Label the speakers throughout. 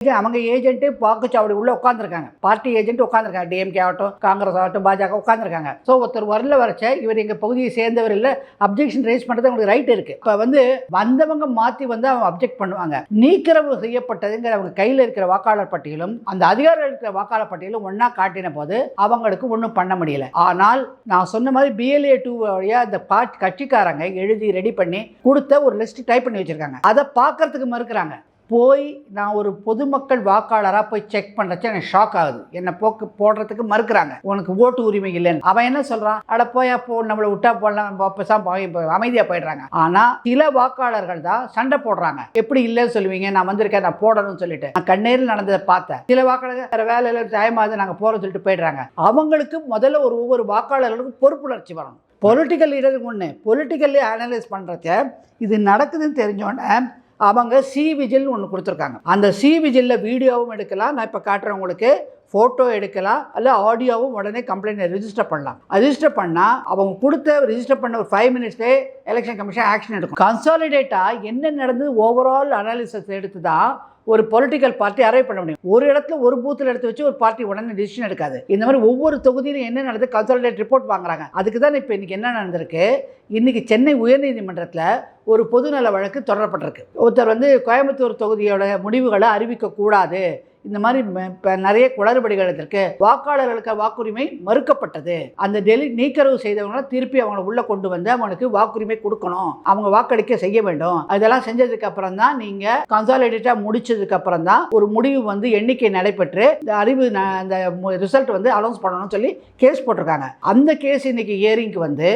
Speaker 1: அவங்க ஏஜென்ட் வாக்குச்சாவடி உள்ள உட்காந்துருக்காங்க, பார்ட்டி ஏஜென்ட் உட்காந்துருக்காங்க, டிஎம்கே ஆகட்டும் காங்கிரஸ் ஆகட்டும் பாஜக உட்காந்துருக்காங்க. ஸோ ஒருத்தர் வரல வரைச்ச இவர் எங்கள் பகுதியை சேர்ந்தவர் இல்லை, அப்ஜெக்ஷன் ரைஸ் பண்ணுறது அவங்களுக்கு ரைட் இருக்கு. இப்போ வந்தவங்க மாற்றி அவங்க அப்ஜெக்ட் பண்ணுவாங்க. நீக்கிறவு செய்யப்பட்டதுங்கிற அவங்க கையில் இருக்கிற வாக்காளர் பட்டியலும் அந்த அதிகாரிகள் இருக்கிற வாக்காளர் பட்டியலும் ஒன்னா காட்டின போது அவங்களுக்கு ஒன்றும் பண்ண முடியல. ஆனால் நான் சொன்ன மாதிரி BLA 2 வழியா இந்த கட்சிக்காரங்க எழுதி ரெடி பண்ணி கொடுத்த ஒரு லிஸ்ட் டைப் பண்ணி வச்சிருக்காங்க. அதை பார்க்கறதுக்கு மறுக்கிறாங்க. போய் நான் ஒரு பொதுமக்கள் வாக்காளராக போய் செக் பண்ணுறச்ச எனக்கு ஷாக் ஆகுது. என்னை போடுறதுக்கு மறுக்கிறாங்க. உனக்கு ஓட்டு உரிமை இல்லைன்னு. அவன் என்ன சொல்கிறான், அட போயா போ, நம்மளை விட்டா போடலாம், அமைதியாக போயிடுறாங்க. ஆனால் சில வாக்காளர்கள் தான் சண்டை போடுறாங்க. எப்படி இல்லைன்னு சொல்லுவீங்க, நான் வந்திருக்கேன் நான் போடணும்னு சொல்லிட்டு. நான் கண்ணேரில் நடந்ததை பார்த்தேன். சில வாக்காளர்கள் வேறு வேலையில் டைமாவது நாங்கள் போகிறோம்னு சொல்லிட்டு போயிடுறாங்க. அவங்களுக்கு முதல்ல ஒவ்வொரு வாக்காளர்களுக்கும் பொறுப்புணர்ச்சி வரணும். பொலிட்டிக்கல் லீடருக்கு ஒன்று பொலிட்டிக்கல்லி அனலைஸ் பண்ணுறச்ச இது நடக்குதுன்னு தெரிஞ்சோன்னே அவங்க C-Vigil ஒன்று கொடுத்துருக்காங்க. அந்த C-Vigilல வீடியோவும் எடுக்கலாம், நான் இப்போ காட்டுறவங்களுக்கு ஃபோட்டோ எடுக்கலாம், அல்ல ஆடியோவும் உடனே கம்ப்ளைண்ட் ரெஜிஸ்டர் பண்ணலாம். ரெஜிஸ்டர் பண்ணால் அவங்க கொடுத்த ரெஜிஸ்டர் பண்ண ஒரு 5 மினிட்ஸ்லேயே எலெக்ஷன் கமிஷன் ஆக்ஷன் எடுக்கும். கன்சாலிடேட்டாக என்ன நடந்தது ஓவரால் அனாலிசிஸ் எடுத்து தான் ஒரு பொலிட்டிக்கல் பார்ட்டி அரைவ் பண்ண முடியும். ஒரு இடத்துல ஒரு பூத்தில் எடுத்து வச்சு ஒரு பார்ட்டி உடனே டிசிஷன் எடுக்காது. இந்த மாதிரி ஒவ்வொரு தொகுதியிலும் என்ன நடந்தது கன்சாலிடேட் ரிப்போர்ட் வாங்குறாங்க. அதுக்கு தான் இப்போ இன்றைக்கி என்ன நடந்திருக்கு, இன்றைக்கி சென்னை உயர்நீதிமன்றத்தில் ஒரு பொதுநல வழக்கு தொடரப்பட்டிருக்கு. ஒருத்தர் கோயம்புத்தூர் தொகுதியோட முடிவுகளை அறிவிக்கக்கூடாது, இந்த மாதிரி இப்போ நிறைய குளறுபடிகள் இருக்கு, வாக்காளர்களுக்கு வாக்குரிமை மறுக்கப்பட்டது, அந்த நீக்கரவு செய்தவங்களை திருப்பி அவங்களை உள்ள கொண்டு வந்து அவங்களுக்கு வாக்குரிமை கொடுக்கணும், அவங்க வாக்களிக்க செய்ய வேண்டும். அதெல்லாம் செஞ்சதுக்கு அப்புறம் தான் நீங்க கன்சாலிடேட்டா முடிச்சதுக்கு அப்புறம் தான் ஒரு முடிவு எண்ணிக்கை நடைபெற்று இந்த அந்த ரிசல்ட் அனௌன்ஸ் பண்ணணும்னு சொல்லி கேஸ் போட்டிருக்காங்க. அந்த கேஸ் இன்னைக்கு ஹியரிங்க்கு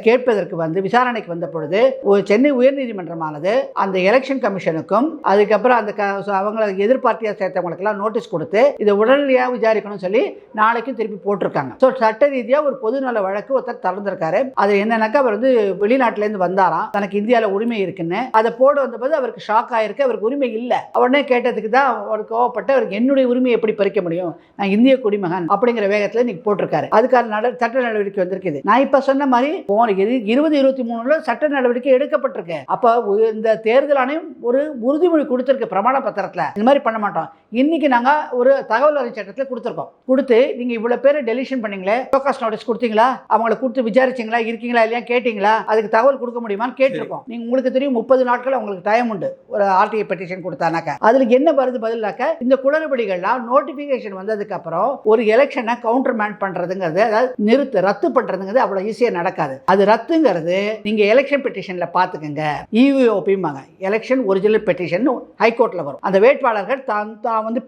Speaker 1: கேட்பதற்கு விசாரணைக்கு வந்த பொழுது ஒரு சென்னை உயர்நீதிமன்றமானது அந்த எலெக்ஷன் கமிஷனுக்கும் அதுக்கப்புறம் அந்த அவங்களை எதிர்பார்த்தியா சேர்த்தவங்களுக்கெல்லாம் நோட்டீஸ் கொடுத்து இதை உடனடியாக விசாரிக்கணும்னு சொல்லி நாளைக்கும் திருப்பி போட்டிருக்காங்க. ஸோ சட்ட ரீதியாக ஒரு பொதுநல வழக்கு ஒருத்தர் திறந்திருக்காரு. அது என்னன்னாக்கா அவர் வெளிநாட்டிலேருந்து வந்தாராம், தனக்கு இந்தியாவில் உரிமை இருக்குன்னு. அதை போட வந்தபோது அவருக்கு ஷாக் ஆயிருக்கு, அவருக்கு உரிமை இல்லை. உடனே கேட்டதுக்கு தான் அவர் கோவப்பட்டு அவருக்கு என்னுடைய உரிமையை எப்படி பறிக்க முடியும், நான் இந்திய குடிமகன் அப்படிங்கிற வேகத்தில் இன்னைக்கு போட்டிருக்காரு. அதுக்கான சட்ட நடவடிக்கை வந்திருக்குது. நான் இப்போ சொன்ன மாதிரி 2023 சட்ட நடவடிக்கை எடுக்கப்பட்டிருக்கு. அப்போ இந்த தேர்தல் ஆணையம் ஒரு உறுதிமொழி கொடுத்திருக்கு பிரமாண பத்திரத்தில், இந்த மாதிரி பண்ண மாட்டோம். இன்னைக்கு நாங்கள் ஒரு தகவல் அறிக்கை சட்டத்தில் கொடுத்து நீங்கள் இவ்வளோ பேர் டெலிஷன் பண்ணீங்களே, ஃபோக்கஸ் நோட்டீஸ் கொடுத்தீங்களா, அவங்களை கொடுத்து விசாரிச்சிங்களா, இருக்கீங்களா இல்லையா கேட்டிங்களா, அதுக்கு தகவல் கொடுக்க முடியுமான்னு கேட்டிருக்கோம். நீங்கள் உங்களுக்கு தெரியும் 30 நாட்கள் உங்களுக்கு டைம் உண்டு ஒரு RTI பெட்டிஷன் கொடுத்தானாக்கா. அதில் என்ன வருது பதிலாக்க இந்த குளறுபடிகள்லாம் நோட்டிஃபிகேஷன் வந்ததுக்கு அப்புறம் ஒரு எலெக்ஷனை கவுண்டர் மேன் பண்ணுறதுங்கிறது, அதாவது ரத்து பண்ணுறதுங்கிறது அவ்வளோ ஈஸியாக நடக்காது. அது ரத்துங்கிறது நீங்கள் எலெக்ஷன் பெட்டிஷனில் பார்த்துக்கங்க, EOPம்பாங்க, எலெக்ஷன் ஒரிஜினல் பெட்டிஷன் ஹைகோர்ட்டில் வரும். அந்த வேட்பாளர்கள் தான்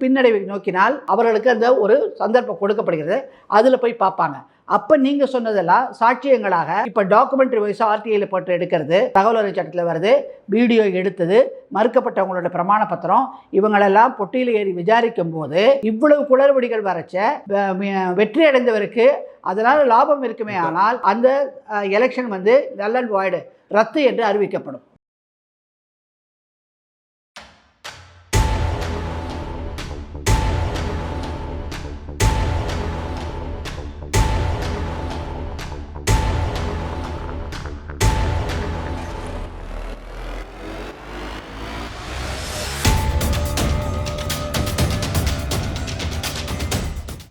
Speaker 1: பின்னடைவை நோக்கினால் அவர்களுக்கு அந்த ஒரு சந்தர்ப்பம் கொடுக்கப்படுகிறது, அதில் போய் பார்ப்பாங்க. அப்போ நீங்கள் சொன்னதெல்லாம் சாட்சியங்களாக இப்போ டாக்குமெண்ட்ரி வைஸாக RTIயில் போட்டு எடுக்கிறது, தகவல் அறிக்கை சட்டத்தில் வருது, வீடியோ எடுத்தது, மறுக்கப்பட்டவங்களோட பிரமாண பத்திரம், இவங்களெல்லாம் பொட்டியில் ஏறி விசாரிக்கும் போது இவ்வளவு குளறுபடிகள் வரைச்ச வெற்றி அடைந்தவருக்கு அதனால் லாபம் இருக்குமே, ஆனால் அந்த எலெக்ஷன் நல் அண்ட் வாய்டு ரத்து என்று அறிவிக்கப்படும்.